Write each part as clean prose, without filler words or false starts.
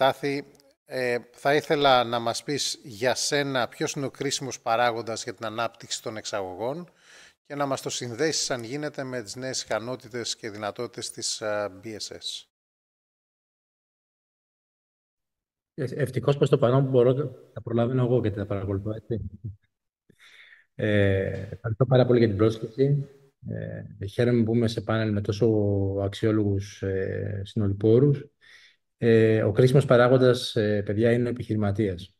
Στάθη, θα ήθελα να μας πεις για σένα ποιος είναι ο κρίσιμος παράγοντας για την ανάπτυξη των εξαγωγών και να μας το συνδέσεις αν γίνεται με τις νέες ικανότητες και δυνατότητες της BSS. Ευτυχώς προς το παρόν που μπορώ να προλάβω εγώ και τα παρακολουθώ. Έτσι. Ευχαριστώ πάρα πολύ για την πρόσκληση. Χαίρομαι που είμαι σε πάνελ με τόσο αξιόλογους συνολοιπόρους. Ο κρίσιμος παράγοντας, παιδιά, είναι ο επιχειρηματίας.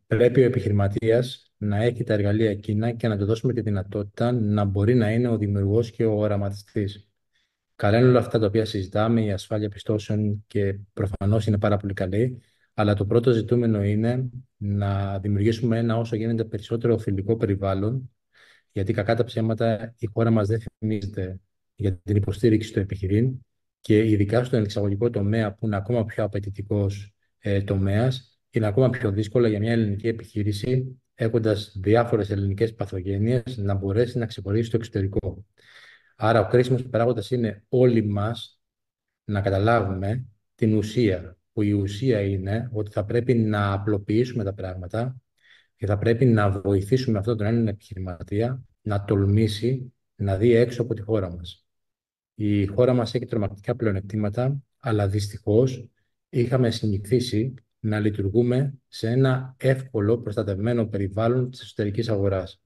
Πρέπει ο επιχειρηματίας να έχει τα εργαλεία εκείνα και να του δώσουμε τη δυνατότητα να μπορεί να είναι ο δημιουργός και ο οραματιστής. Καλά είναι όλα αυτά τα οποία συζητάμε, η ασφάλεια πιστώσεων και προφανώς είναι πάρα πολύ καλή, αλλά το πρώτο ζητούμενο είναι να δημιουργήσουμε ένα όσο γίνεται περισσότερο φιλικό περιβάλλον, γιατί κακά τα ψέματα η χώρα μας δεν θυμίζεται για την υποστήριξη του επιχειρήν και ειδικά στον εξαγωγικό τομέα που είναι ακόμα πιο απαιτητικός τομέας, είναι ακόμα πιο δύσκολο για μια ελληνική επιχείρηση έχοντας διάφορες ελληνικές παθογένειες να μπορέσει να ξεχωρίσει το εξωτερικό. Άρα ο κρίσιμος παράγοντας είναι όλοι μας να καταλάβουμε την ουσία, που η ουσία είναι ότι θα πρέπει να απλοποιήσουμε τα πράγματα και θα πρέπει να βοηθήσουμε αυτόν τον έναν επιχειρηματία να τολμήσει να δει έξω από τη χώρα μας. Η χώρα μας έχει τρομακτικά πλεονεκτήματα, αλλά δυστυχώς είχαμε συνηθίσει να λειτουργούμε σε ένα εύκολο προστατευμένο περιβάλλον της εσωτερικής αγοράς.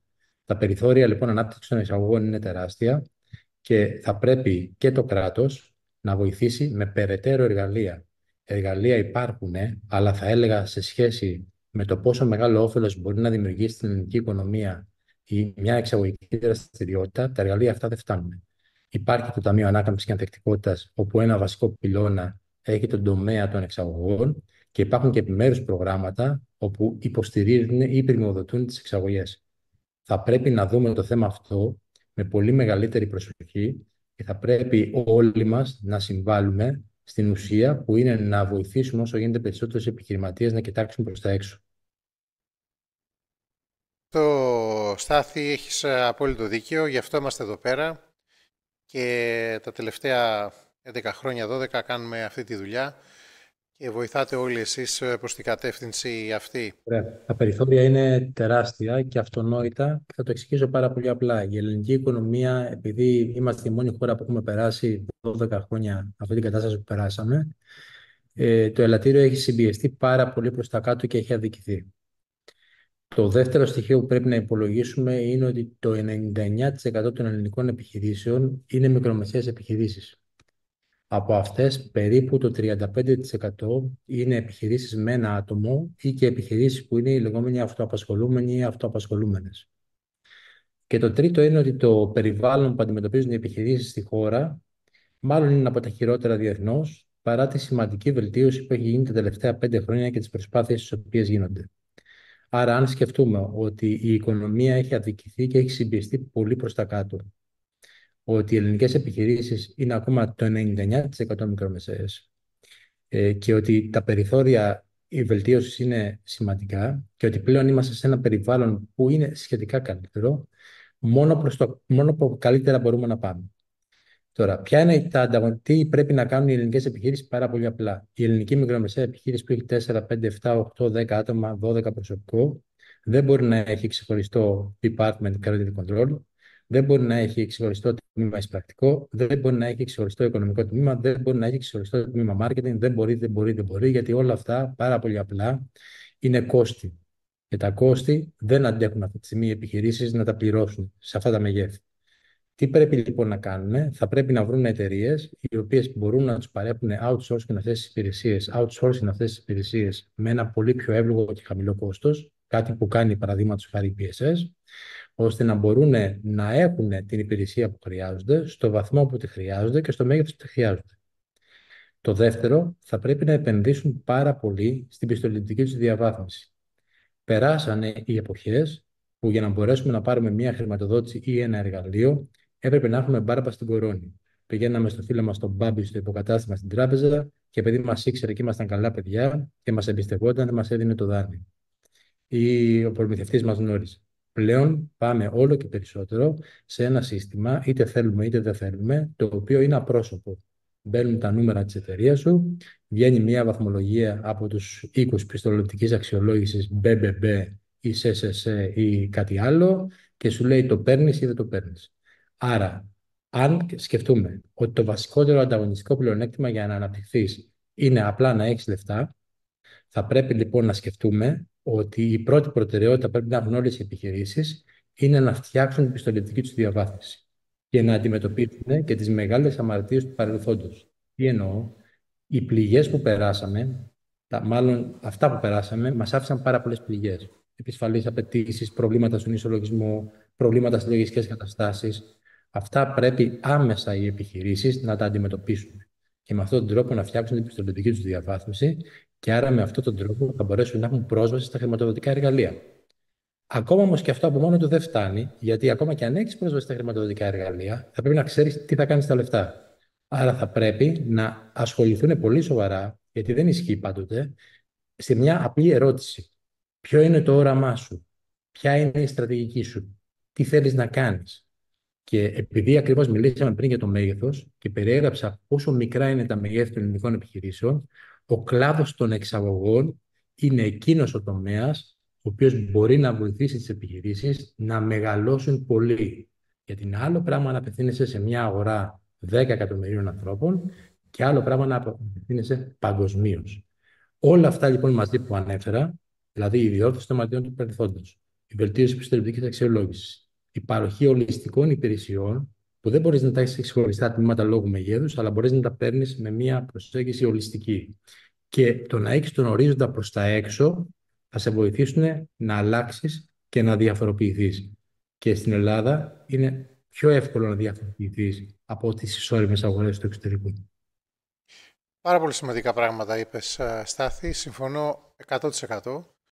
Τα περιθώρια λοιπόν ανάπτυξης των εισαγωγών είναι τεράστια και θα πρέπει και το κράτος να βοηθήσει με περαιτέρω εργαλεία. Εργαλεία υπάρχουν, αλλά θα έλεγα σε σχέση με το πόσο μεγάλο όφελος μπορεί να δημιουργήσει στην ελληνική οικονομία ή μια εξαγωγική δραστηριότητα, τα εργαλεία αυτά δεν φτάνουν. Υπάρχει το Ταμείο Ανάκαμψης και Ανθεκτικότητας, όπου ένα βασικό πυλώνα έχει τον τομέα των εξαγωγών και υπάρχουν και επιμέρους προγράμματα όπου υποστηρίζουν ή πρημοδοτούν τις εξαγωγές. Θα πρέπει να δούμε το θέμα αυτό με πολύ μεγαλύτερη προσοχή και θα πρέπει όλοι μας να συμβάλλουμε στην ουσία που είναι να βοηθήσουμε όσο γίνεται περισσότερους επιχειρηματίες να κοιτάξουν προς τα έξω. Το Στάθη, έχεις απόλυτο δίκαιο, γι' αυτό είμαστε εδώ πέρα και τα τελευταία 11 χρόνια, 12 κάνουμε αυτή τη δουλειά και βοηθάτε όλοι εσείς προς την κατεύθυνση αυτή. Ωραία. Τα περιθώρια είναι τεράστια και αυτονόητα και θα το εξηγήσω πάρα πολύ απλά. Η ελληνική οικονομία, επειδή είμαστε η μόνη χώρα που έχουμε περάσει 12 χρόνια αυτή την κατάσταση που περάσαμε, το ελαττήριο έχει συμπιεστεί πάρα πολύ προς τα κάτω και έχει αδικηθεί. Το δεύτερο στοιχείο που πρέπει να υπολογίσουμε είναι ότι το 99% των ελληνικών επιχειρήσεων είναι μικρομεσαίες επιχειρήσεις. Από αυτές, περίπου το 35% είναι επιχειρήσεις με ένα άτομο ή και επιχειρήσεις που είναι οι λεγόμενοι αυτοαπασχολούμενοι ή αυτοαπασχολούμενες. Και το τρίτο είναι ότι το περιβάλλον που αντιμετωπίζουν οι επιχειρήσεις στη χώρα μάλλον είναι από τα χειρότερα διεθνώς, παρά τη σημαντική βελτίωση που έχει γίνει τα τελευταία 5 χρόνια και τις προσπάθειες τις οποίες γίνονται. Άρα, αν σκεφτούμε ότι η οικονομία έχει αδικηθεί και έχει συμπιεστεί πολύ προς τα κάτω, ότι οι ελληνικές επιχειρήσεις είναι ακόμα το 99% μικρομεσαίες και ότι τα περιθώρια η βελτίωση είναι σημαντικά και ότι πλέον είμαστε σε ένα περιβάλλον που είναι σχετικά καλύτερο, μόνο που καλύτερα μπορούμε να πάμε. Τώρα, ποια είναι τι πρέπει να κάνουν οι ελληνικές επιχειρήσεις? Πάρα πολύ απλά. Η ελληνική μικρομεσαία επιχείρηση που έχει 4, 5, 7, 8, 10 άτομα, 12 προσωπικό, δεν μπορεί να έχει ξεχωριστό department credit control, δεν μπορεί να έχει ξεχωριστό τμήμα εισπρακτικό, δεν μπορεί να έχει ξεχωριστό οικονομικό τμήμα, δεν μπορεί να έχει ξεχωριστό τμήμα marketing, δεν μπορεί, γιατί όλα αυτά πάρα πολύ απλά είναι κόστη. Και τα κόστη δεν αντέχουν αυτή τη στιγμή οι επιχειρήσεις να τα πληρώσουν σε αυτά τα μεγέθη. Τι πρέπει λοιπόν να κάνουν? Θα πρέπει να βρουν εταιρείες οι οποίες μπορούν να τους παρέχουν outsourcing αυτές τις υπηρεσίες με ένα πολύ πιο εύλογο και χαμηλό κόστος, κάτι που κάνει παραδείγματος χάρη η BSS, ώστε να μπορούν να έχουν την υπηρεσία που χρειάζονται, στο βαθμό που τη χρειάζονται και στο μέγεθος που τη χρειάζονται. Το δεύτερο, θα πρέπει να επενδύσουν πάρα πολύ στην πιστοληπτική τους διαβάθμιση. Περάσανε οι εποχές που για να μπορέσουμε να πάρουμε μια χρηματοδότηση ή ένα εργαλείο, έπρεπε να έχουμε μπάρμπα στην κορώνη. Πηγαίναμε στο φίλο μας τον Μπάμπη στο υποκατάστημα στην τράπεζα και επειδή μας ήξερε και ήμασταν καλά παιδιά και μας εμπιστευόταν, μας έδινε το δάνειο. Ή ο προμηθευτής μας γνώριζε. Πλέον πάμε όλο και περισσότερο σε ένα σύστημα, είτε θέλουμε είτε δεν θέλουμε, το οποίο είναι απρόσωπο. μπαίνουν τα νούμερα της εταιρείας σου, βγαίνει μια βαθμολογία από τους οίκους πιστοληπτικής αξιολόγησης BBB ή SSE ή κάτι άλλο και σου λέει το παίρνεις ή δεν το παίρνεις. Άρα, αν σκεφτούμε ότι το βασικότερο ανταγωνιστικό πλεονέκτημα για να αναπτυχθείς είναι απλά να έχεις λεφτά, θα πρέπει λοιπόν να σκεφτούμε ότι η πρώτη προτεραιότητα πρέπει να έχουν όλες οι επιχειρήσεις είναι να φτιάξουν την πιστοληπτική τους διαβάθμιση και να αντιμετωπίσουν και τις μεγάλες αμαρτίες του παρελθόντος. Τι εννοώ, οι πληγές που περάσαμε, μάλλον αυτά που περάσαμε, μας άφησαν πάρα πολλές πληγές. Επισφαλείς απαιτήσεις, προβλήματα στον ισολογισμό, προβλήματα στις λογιστικές καταστάσεις. Αυτά πρέπει άμεσα οι επιχειρήσεις να τα αντιμετωπίσουν και με αυτόν τον τρόπο να φτιάξουν την πιστοληπτική τους διαβάθμιση και άρα με αυτόν τον τρόπο θα μπορέσουν να έχουν πρόσβαση στα χρηματοδοτικά εργαλεία. Ακόμα όμως και αυτό από μόνο του δεν φτάνει, γιατί ακόμα και αν έχεις πρόσβαση στα χρηματοδοτικά εργαλεία, θα πρέπει να ξέρεις τι θα κάνεις τα λεφτά. Άρα θα πρέπει να ασχοληθούν πολύ σοβαρά, γιατί δεν ισχύει πάντοτε, σε μια απλή ερώτηση. Ποιο είναι το όραμά σου, ποια είναι η στρατηγική σου, τι θέλεις να κάνεις. Και επειδή ακριβώς μιλήσαμε πριν για το μέγεθος και περιέγραψα πόσο μικρά είναι τα μεγέθη των ελληνικών επιχειρήσεων, ο κλάδος των εξαγωγών είναι εκείνος ο τομέας ο οποίος μπορεί να βοηθήσει τις επιχειρήσεις να μεγαλώσουν πολύ. Γιατί είναι άλλο πράγμα να απευθύνεσαι σε μια αγορά 10 εκατομμυρίων ανθρώπων και άλλο πράγμα να απευθύνεσαι παγκοσμίως. Όλα αυτά λοιπόν μαζί που ανέφερα, δηλαδή η διόρθωση των ματιών του παρελθόντος, η βελτίωση της πιστοληπτικής αξιολόγησης, η παροχή ολιστικών υπηρεσιών, που δεν μπορείς να τα έχεις ξεχωριστά τμήματα λόγου μεγέθους, αλλά μπορείς να τα παίρνεις με μια προσέγγιση ολιστική. Και το να έχεις τον ορίζοντα προς τα έξω θα σε βοηθήσουν να αλλάξεις και να διαφοροποιηθείς. Και στην Ελλάδα είναι πιο εύκολο να διαφοροποιηθείς από τις ισόρροπες αγορές του εξωτερικού. Πάρα πολύ σημαντικά πράγματα είπες, Στάθη. Συμφωνώ 100%.